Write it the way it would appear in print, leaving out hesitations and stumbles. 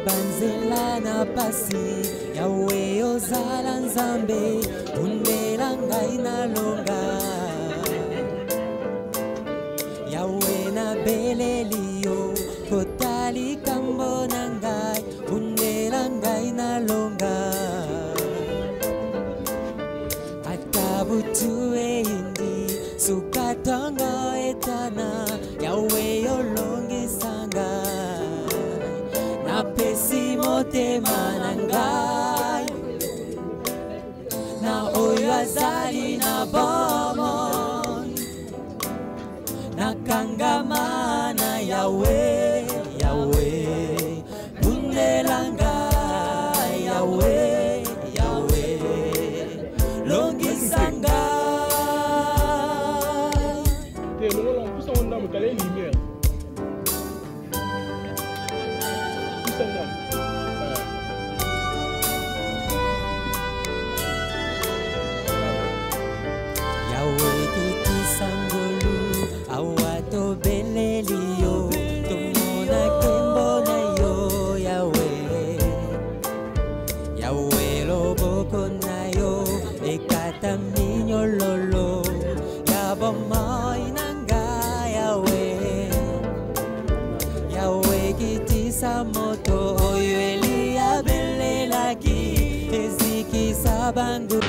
Banzela na pasi yawe ozala nzambe undela ngai na longa yawe na belelio kotali kambo na ngai undela ngai na longa atabutu eindi sukatongo etana yawe yolongisanga Pesi motema na ngai na oyo azali na bomoi nakangama na yawe yawe bundela ngai yawe yawe longisa ngai Yawe kiti sangolu awato belelio tumona kembo na yo Yawe Yawe loboko na yo ekata minyo lolo yabomoi nanga Yawe Yawe kiti samoto oyo elia belelaki eziki sabangu